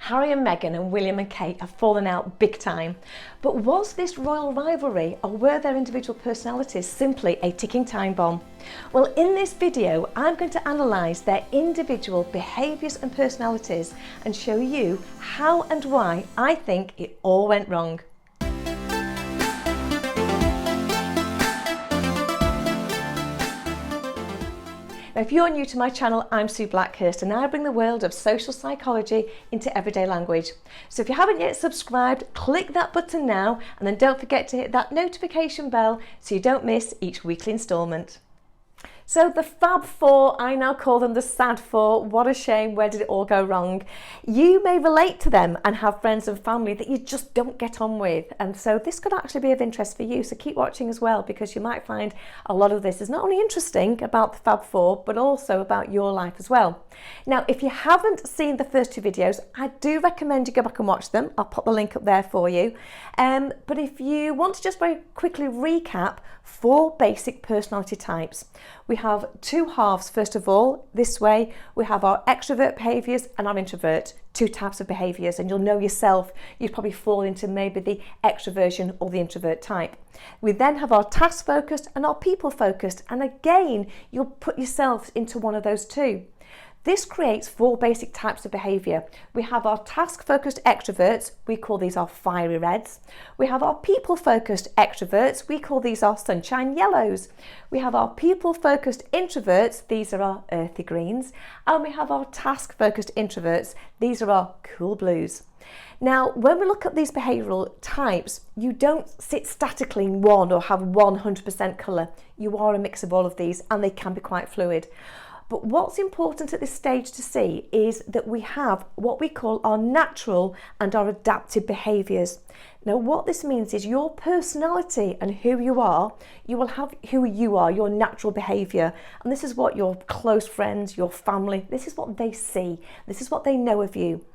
Harry and Meghan and William and Kate have fallen out big time. But was this royal rivalry, or were their individual personalities simply a ticking time bomb? Well, in this video, I'm going to analyse their individual behaviours and personalities and show you how and why I think it all went wrong. Now, if you're new to my channel, I'm Sue Blackhurst and I bring the world of social psychology into everyday language. So if you haven't yet subscribed, click that button now and then don't forget to hit that notification bell so you don't miss each weekly instalment. So the Fab Four, I now call them the Sad Four. What a shame, where did it all go wrong? You may relate to them and have friends and family that you just don't get on with. And so this could actually be of interest for you. So keep watching as well, because you might find a lot of this is not only interesting about the Fab Four, but also about your life as well. Now, if you haven't seen the first two videos, I do recommend you go back and watch them. I'll pop the link up there for you. But if you want to just very quickly recap 4 basic personality types. We have 2 halves, first of all. This way, we have our extrovert behaviours and our introvert, 2 types of behaviours, and you'll know yourself, you'd probably fall into maybe the extroversion or the introvert type. We then have our task focused and our people focused, and again, you'll put yourself into one of those 2. This creates 4 basic types of behaviour. We have our task-focused extroverts, we call these our fiery reds. We have our people-focused extroverts, we call these our sunshine yellows. We have our people-focused introverts, these are our earthy greens. And we have our task-focused introverts, these are our cool blues. Now, when we look at these behavioural types, you don't sit statically in one or have 100% colour. You are a mix of all of these, and they can be quite fluid. But what's important at this stage to see is that we have what we call our natural and our adaptive behaviours. Now, what this means is your personality and who you are, you will have who you are, your natural behaviour. And this is what your close friends, your family, this is what they see. This is what they know of you.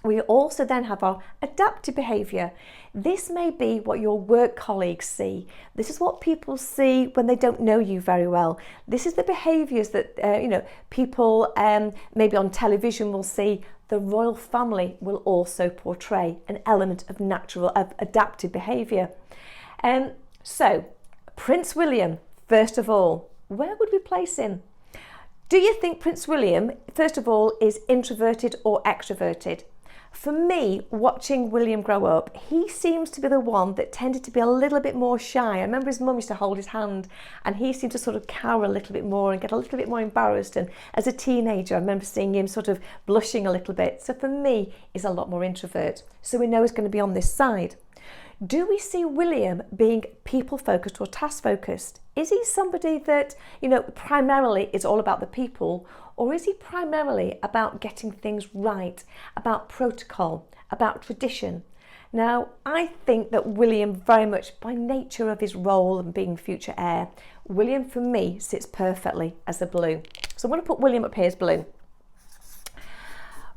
We also then have our adaptive behaviour. This may be what your work colleagues see. This is what people see when they don't know you very well. This is the behaviours that people maybe on television will see. The royal family will also portray an element of adaptive behaviour. So Prince William, first of all, where would we place him? Do you think Prince William, first of all, is introverted or extroverted? For me, watching William grow up, he seems to be the one that tended to be a little bit more shy. I remember his mum used to hold his hand and he seemed to sort of cower a little bit more and get a little bit more embarrassed. And as a teenager, I remember seeing him sort of blushing a little bit. So for me, he's a lot more introvert. So we know he's going to be on this side. Do we see William being people-focused or task-focused? Is he somebody that, primarily is all about the people, or is he primarily about getting things right, about protocol, about tradition? Now, I think that William very much, by nature of his role and being future heir, William for me sits perfectly as a blue. So I'm going to put William up here as blue.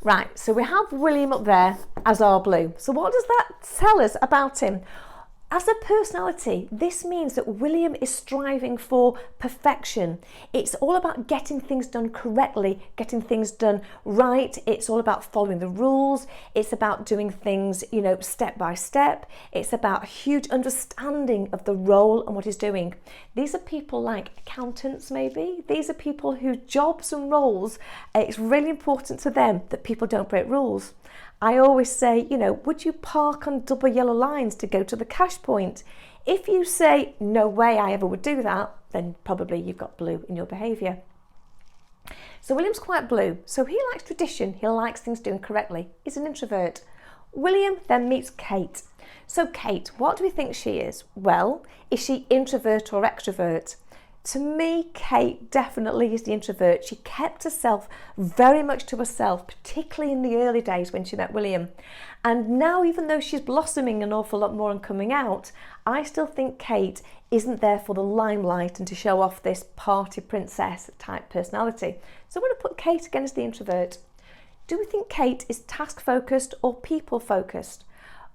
Right, so we have William up there as our blue. So what does that tell us about him? As a personality, this means that William is striving for perfection. It's all about getting things done correctly, getting things done right. It's all about following the rules. It's about doing things, step by step. It's about a huge understanding of the role and what he's doing. These are people like accountants, maybe. These are people whose jobs and roles, it's really important to them that people don't break rules. I always say, would you park on double yellow lines to go to the cash point? If you say, no way I ever would do that, then probably you've got blue in your behaviour. So William's quite blue. So he likes tradition. He likes things doing correctly. He's an introvert. William then meets Kate. So Kate, what do we think she is? Well, is she introvert or extrovert? To me, Kate definitely is the introvert. She kept herself very much to herself, particularly in the early days when she met William. And now, even though she's blossoming an awful lot more and coming out, I still think Kate isn't there for the limelight and to show off this party princess type personality. So I'm going to put Kate again as the introvert. Do we think Kate is task focused or people focused?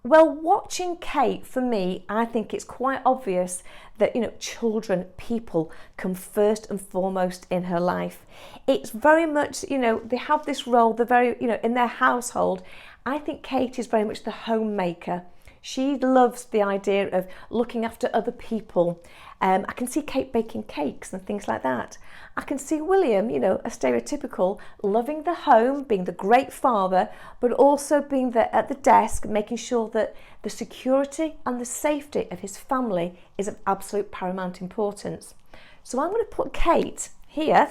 Well, watching Kate, for me, I think it's quite obvious that, children, people come first and foremost in her life. It's very much, they have this role, they're very, in their household, I think Kate is very much the homemaker. She loves the idea of looking after other people. I can see Kate baking cakes and things like that. I can see William, you know, a stereotypical, loving the home, being the great father, but also being there at the desk, making sure that the security and the safety of his family is of absolute paramount importance. So I'm going to put Kate here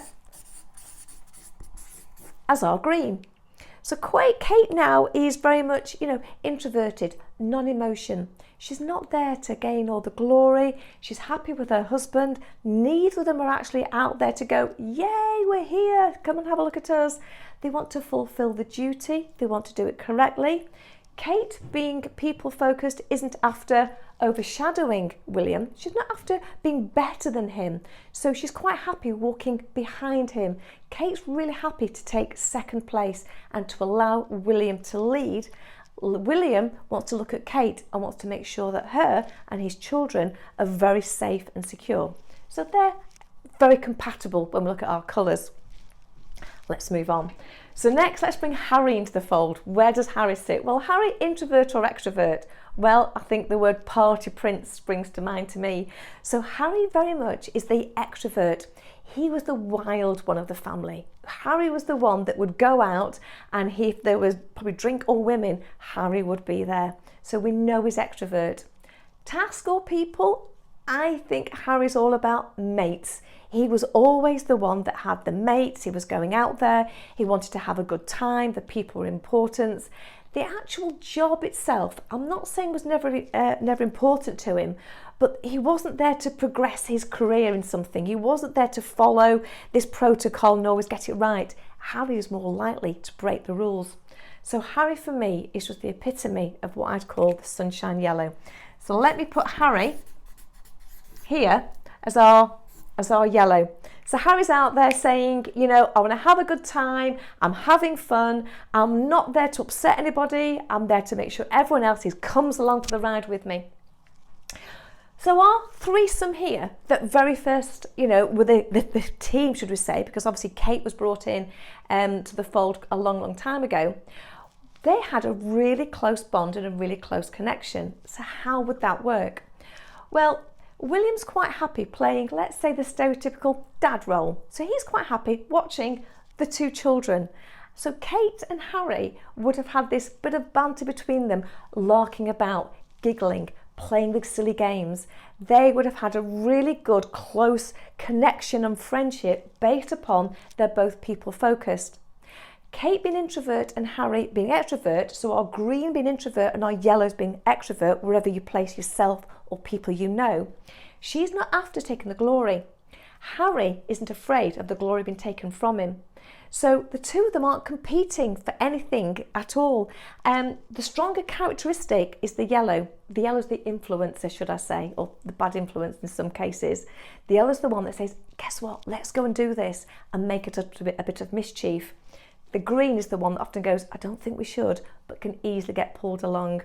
as our green. So Kate now is very much, you know, introverted, non-emotion. She's not there to gain all the glory. She's happy with her husband. Neither of them are actually out there to go, yay, we're here, come and have a look at us. They want to fulfill the duty. They want to do it correctly. Kate, being people-focused, isn't after overshadowing William. She's not after being better than him. So she's quite happy walking behind him. Kate's really happy to take second place and to allow William to lead. William wants to look at Kate and wants to make sure that her and his children are very safe and secure. So they're very compatible when we look at our colours. Let's move on. So next, let's bring Harry into the fold. Where does Harry sit? Well, Harry, introvert or extrovert? Well, I think the word party prince springs to mind to me. So Harry very much is the extrovert. He was the wild one of the family. Harry was the one that would go out, and if there was probably drink or women, Harry would be there. So we know he's extrovert. Task or people? I think Harry's all about mates. He was always the one that had the mates. He was going out there. He wanted to have a good time. The people were important. The actual job itself, I'm not saying was never important to him, but he wasn't there to progress his career in something. He wasn't there to follow this protocol and always get it right. Harry is more likely to break the rules. So Harry for me is just the epitome of what I'd call the sunshine yellow. So let me put Harry here as our yellow. So Harry's out there saying, you know, I want to have a good time, I'm having fun, I'm not there to upset anybody, I'm there to make sure everyone else comes along for the ride with me. So our threesome here, that very first, you know, with the team, should we say, because obviously Kate was brought in to the fold a long time ago, they had a really close bond and a really close connection. So how would that work? Well, William's quite happy playing, let's say, the stereotypical dad role. So he's quite happy watching the two children. So Kate and Harry would have had this bit of banter between them, larking about, giggling, playing with silly games. They would have had a really good, close connection and friendship based upon they're both people focused. Kate being introvert and Harry being extrovert, so our green being introvert and our yellows being extrovert, wherever you place yourself or people you know, she's not after taking the glory. Harry isn't afraid of the glory being taken from him. So the two of them aren't competing for anything at all. The stronger characteristic is the yellow. The yellow is the influencer, should I say, or the bad influence in some cases. The yellow is the one that says, guess what, let's go and do this and make it a bit of mischief. The green is the one that often goes, I don't think we should, but can easily get pulled along.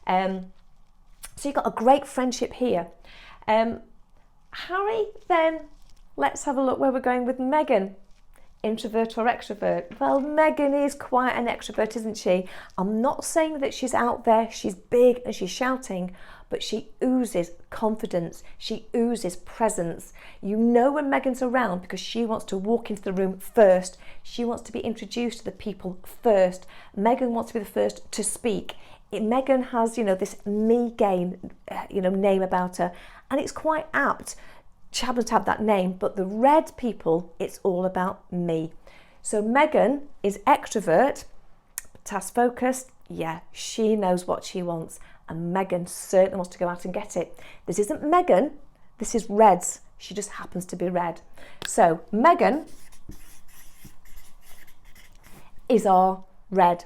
So you've got a great friendship here. Harry, then, let's have a look where we're going with Meghan. Introvert or extrovert? Well, Meghan is quite an extrovert, isn't she? I'm not saying that she's out there, she's big and she's shouting, but she oozes confidence, she oozes presence. You know when Meghan's around because she wants to walk into the room first. She wants to be introduced to the people first. Meghan wants to be the first to speak. Meghan has, you know, this me game, name about her, and it's quite apt. She happens to have that name, but the red people, it's all about me. So Meghan is extrovert, task focused. Yeah, she knows what she wants, and Meghan certainly wants to go out and get it. This isn't Meghan, this is reds. She just happens to be red. So Meghan is our red.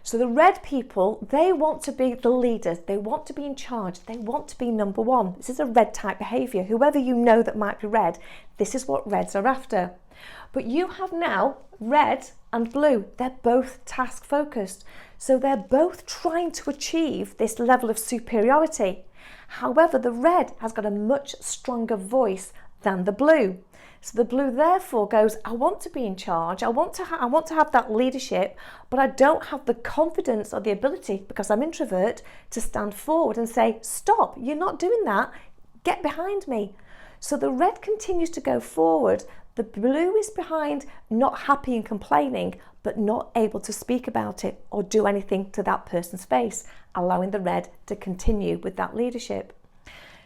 So the red people, they want to be the leaders, they want to be in charge, they want to be number one. This is a red type behaviour. Whoever you know that might be red, this is what reds are after. But you have now red and blue, they're both task focused. So they're both trying to achieve this level of superiority. However, the red has got a much stronger voice than the blue. So the blue therefore goes, I want to be in charge, I want to have that leadership, but I don't have the confidence or the ability, because I'm introvert, to stand forward and say, stop, you're not doing that, get behind me. So the red continues to go forward, the blue is behind, not happy and complaining, but not able to speak about it or do anything to that person's face, allowing the red to continue with that leadership.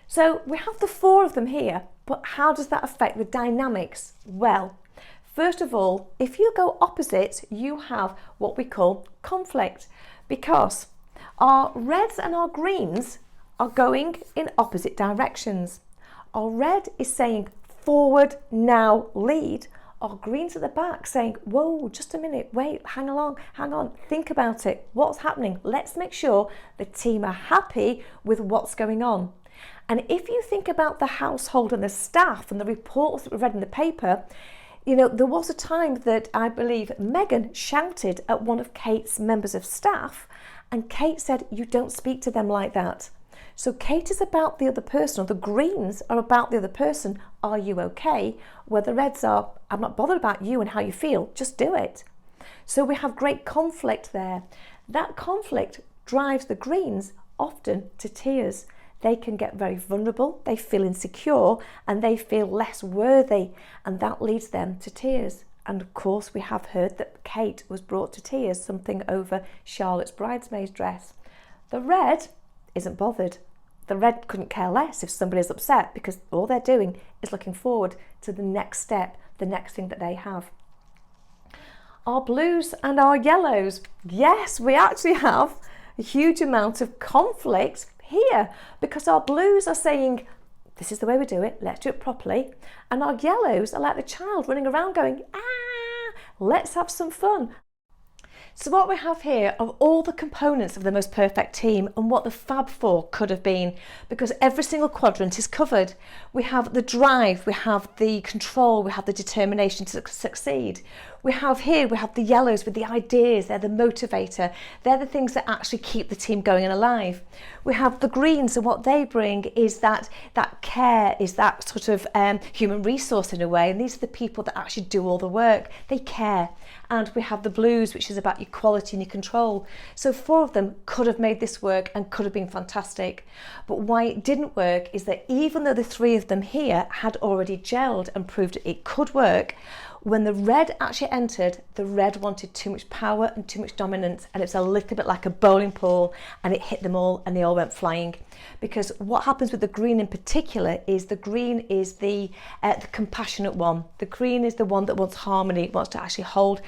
So we have the 4 of them here, but how does that affect the dynamics? Well, first of all, if you go opposite, you have what we call conflict, because our reds and our greens are going in opposite directions. Our red is saying, forward, now, lead. Our greens at the back saying, whoa, just a minute, wait, hang on, think about it. What's happening? Let's make sure the team are happy with what's going on. And if you think about the household and the staff and the reports that we read in the paper, you know, there was a time that I believe Meghan shouted at one of Kate's members of staff, and Kate said, you don't speak to them like that. So Kate is about the other person, or the greens are about the other person. Are you okay? Where the reds are, I'm not bothered about you and how you feel, just do it. So we have great conflict there. That conflict drives the greens often to tears. They can get very vulnerable, they feel insecure, and they feel less worthy, and that leads them to tears. And of course, we have heard that Kate was brought to tears, something over Charlotte's bridesmaid dress. The red isn't bothered. The red couldn't care less if somebody's upset, because all they're doing is looking forward to the next step, the next thing that they have. Our blues and our yellows, yes, we actually have a huge amount of conflict here, because our blues are saying, this is the way we do it, let's do it properly. And our yellows are like the child running around going, let's have some fun. So what we have here are all the components of the most perfect team and what the Fab Four could have been, because every single quadrant is covered. We have the drive, we have the control, we have the determination to succeed. We have the yellows with the ideas, they're the motivator, they're the things that actually keep the team going and alive. We have the greens, and what they bring is that care, is that sort of human resource in a way, and these are the people that actually do all the work, they care. And we have the blues, which is about your quality and your control. So 4 of them could have made this work and could have been fantastic. But why it didn't work is that even though the 3 of them here had already gelled and proved it could work, when the red actually entered, the red wanted too much power and too much dominance, and it's a little bit like a bowling ball, and it hit them all and they all went flying. Because what happens with the green in particular is the green is the compassionate one. The green is the one that wants harmony, wants to actually hold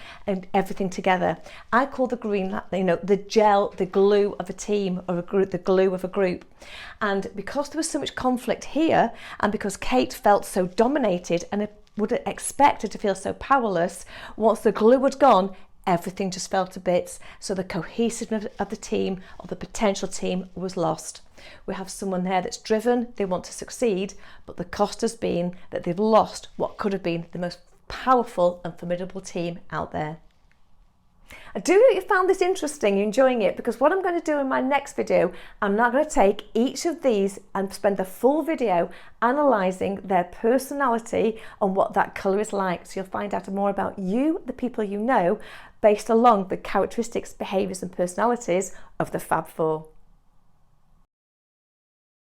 everything together. I call the green, you know, the gel, the glue of a team, or a group, the glue of a group. And because there was so much conflict here, and because Kate felt so dominated and would expect her to feel so powerless, once the glue had gone, everything just fell to bits. So the cohesiveness of the team, or the potential team, was lost. We have someone there that's driven, they want to succeed, but the cost has been that they've lost what could have been the most powerful and formidable team out there. I do hope you found this interesting, you're enjoying it, because what I'm going to do in my next video, I'm now going to take each of these and spend the full video analysing their personality and what that colour is like. So you'll find out more about you, the people you know, based along the characteristics, behaviours and personalities of the Fab Four.